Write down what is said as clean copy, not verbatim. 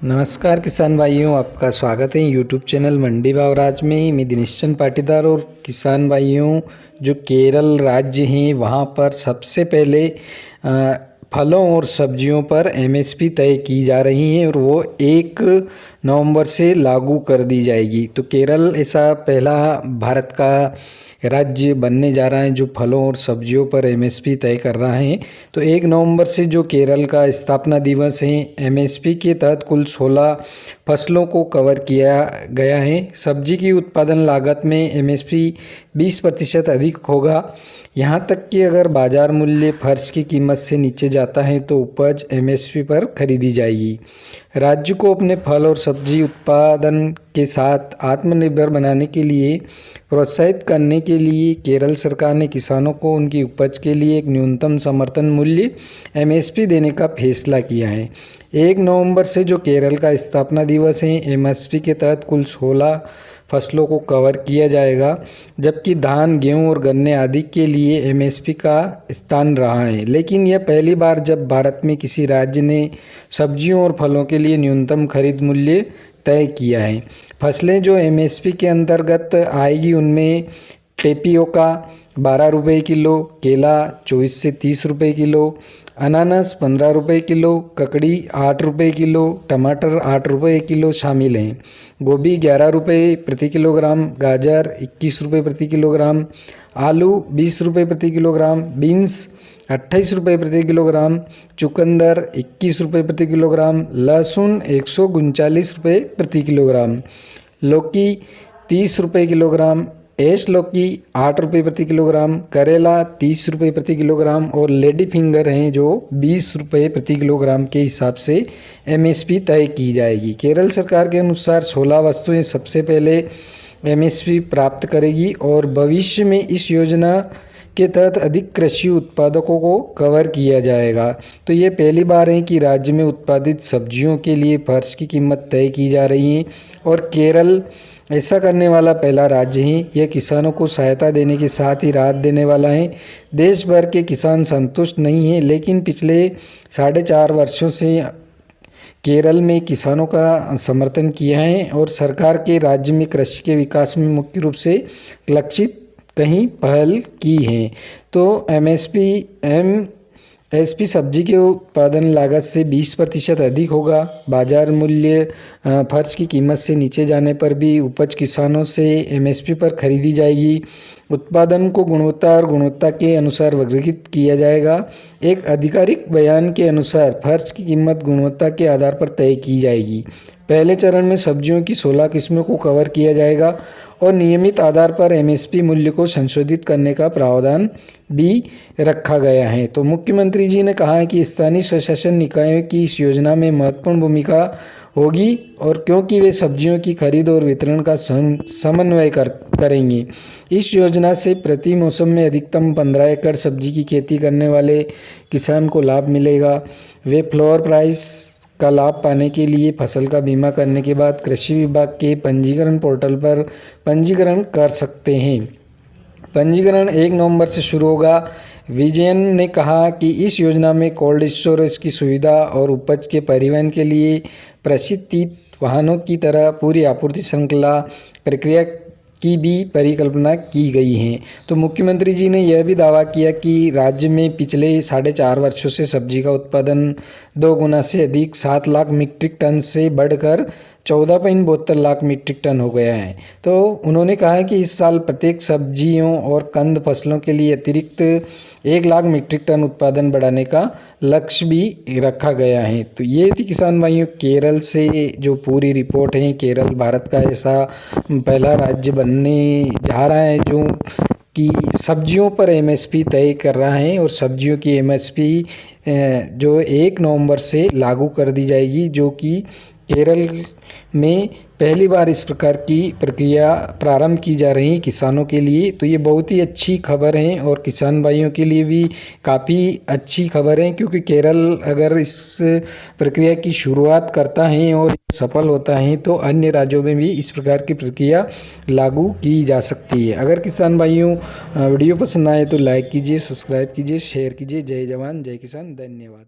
नमस्कार किसान भाइयों, आपका स्वागत है यूट्यूब चैनल मंडी भाव राज में। मैं दिनेश चंद पाटीदार। और किसान भाइयों, जो केरल राज्य हैं वहाँ पर सबसे पहले फलों और सब्जियों पर एमएसपी तय की जा रही है और वो 1 नवंबर से लागू कर दी जाएगी। तो केरल ऐसा पहला भारत का राज्य बनने जा रहा है जो फलों और सब्जियों पर एमएसपी तय कर रहा है। तो 1 नवंबर से जो केरल का स्थापना दिवस है, एमएसपी के तहत कुल 16 फसलों को कवर किया गया है। सब्जी की उत्पादन लागत में एमएसपी 20% अधिक होगा। यहाँ तक कि अगर बाजार मूल्य फर्श की कीमत से नीचे जाता है तो उपज एमएसपी पर खरीदी जाएगी। राज्य को अपने फल और सब्जी उत्पादन के साथ आत्मनिर्भर बनाने के लिए प्रोत्साहित करने के लिए केरल सरकार ने किसानों को उनकी उपज के लिए एक न्यूनतम समर्थन मूल्य एमएसपी देने का फैसला किया है। 1 नवंबर से जो केरल का स्थापना दिवस है, एमएसपी के तहत कुल 16 फसलों को कवर किया जाएगा, जबकि धान, गेहूं और गन्ने आदि के लिए एमएसपी का स्थान रहा है। लेकिन यह पहली बार जब भारत में किसी राज्य ने सब्जियों और फलों के लिए न्यूनतम खरीद मूल्य तय किया है। फसलें जो एमएसपी के अंतर्गत आएगी उनमें टेपियोका 12 रुपये किलो, केला 24 से 30 रुपये किलो, अनानास 15 रुपये किलो, ककड़ी 8 रुपये किलो, टमाटर 8 रुपये किलो शामिल हैं। गोभी 11 रुपये प्रति किलोग्राम, गाजर 21 रुपये प्रति किलोग्राम, आलू 20 रुपये प्रति किलोग्राम, बीन्स 28 रुपये प्रति किलोग्राम, चुकंदर 21 रुपये प्रति किलोग्राम, लहसुन 139 रुपये प्रति किलोग्राम, लौकी 30 रुपये किलोग्राम, एश लौकी 8 रुपये प्रति किलोग्राम, करेला 30 रुपये प्रति किलोग्राम और लेडी फिंगर हैं जो 20 रुपये प्रति किलोग्राम के हिसाब से एमएसपी तय की जाएगी। केरल सरकार के अनुसार 16 वस्तुएं सबसे पहले एमएसपी प्राप्त करेगी और भविष्य में इस योजना के तहत अधिक कृषि उत्पादकों को कवर किया जाएगा। तो ये पहली बार है कि राज्य में उत्पादित सब्जियों के लिए फर्श की कीमत तय की जा रही है और केरल ऐसा करने वाला पहला राज्य है। यह किसानों को सहायता देने के साथ ही राहत देने वाला है। देश भर के किसान संतुष्ट नहीं हैं, लेकिन पिछले 4.5 वर्षों से केरल में किसानों का समर्थन किया है और सरकार के राज्य में कृषि के विकास में मुख्य रूप से लक्षित कहीं पहल की है। तो एमएसपी सब्जी के उत्पादन लागत से 20% अधिक होगा। बाजार मूल्य फर्श की कीमत से नीचे जाने पर भी उपज किसानों से एमएसपी पर खरीदी जाएगी। उत्पादन को गुणवत्ता और गुणवत्ता के अनुसार वर्गीकृत किया जाएगा। एक आधिकारिक बयान के अनुसार फर्श की कीमत गुणवत्ता के आधार पर तय की जाएगी। पहले चरण में सब्जियों की 16 किस्मों को कवर किया जाएगा और नियमित आधार पर एमएसपी मूल्य को संशोधित करने का प्रावधान भी रखा गया है। तो मुख्यमंत्री जी ने कहा है कि स्थानीय स्वशासन निकायों की इस योजना में महत्वपूर्ण भूमिका होगी और क्योंकि वे सब्जियों की खरीद और वितरण का समन्वय करेंगे। इस योजना से प्रति मौसम में अधिकतम 15 एकड़ सब्जी की खेती करने वाले किसान को लाभ मिलेगा। वे फ्लोर प्राइस का लाभ पाने के लिए फसल का बीमा करने के बाद कृषि विभाग के पंजीकरण पोर्टल पर पंजीकरण कर सकते हैं। पंजीकरण 1 नवंबर से शुरू होगा। विजयन ने कहा कि इस योजना में कोल्ड स्टोरेज की सुविधा और उपज के परिवहन के लिए प्रशिक्षित वाहनों की तरह पूरी आपूर्ति श्रृंखला प्रक्रिया की भी परिकल्पना की गई है। तो मुख्यमंत्री जी ने यह भी दावा किया कि राज्य में पिछले 4.5 वर्षों से सब्जी का उत्पादन 2 गुना से अधिक 7 लाख मीट्रिक टन से बढ़कर 14.72 लाख मीट्रिक टन हो गया है। तो उन्होंने कहा है कि इस साल प्रत्येक सब्जियों और कंद फसलों के लिए अतिरिक्त 1 लाख मीट्रिक टन उत्पादन बढ़ाने का लक्ष्य भी रखा गया है। तो ये थी किसान भाइयों केरल से जो पूरी रिपोर्ट है। केरल भारत का ऐसा पहला राज्य बनने जा रहा है जो कि सब्जियों पर एमएसपी तय कर रहा है और सब्जियों की एमएसपी जो 1 नवंबर से लागू कर दी जाएगी, जो कि केरल में पहली बार इस प्रकार की प्रक्रिया प्रारंभ की जा रही है किसानों के लिए। तो ये बहुत ही अच्छी खबर है और किसान भाइयों के लिए भी काफ़ी अच्छी खबर है, क्योंकि केरल अगर इस प्रक्रिया की शुरुआत करता है और सफल होता है तो अन्य राज्यों में भी इस प्रकार की प्रक्रिया लागू की जा सकती है। अगर किसान भाइयों वीडियो पसंद आए तो लाइक कीजिए, सब्सक्राइब कीजिए, शेयर कीजिए। जय जवान जय किसान, धन्यवाद।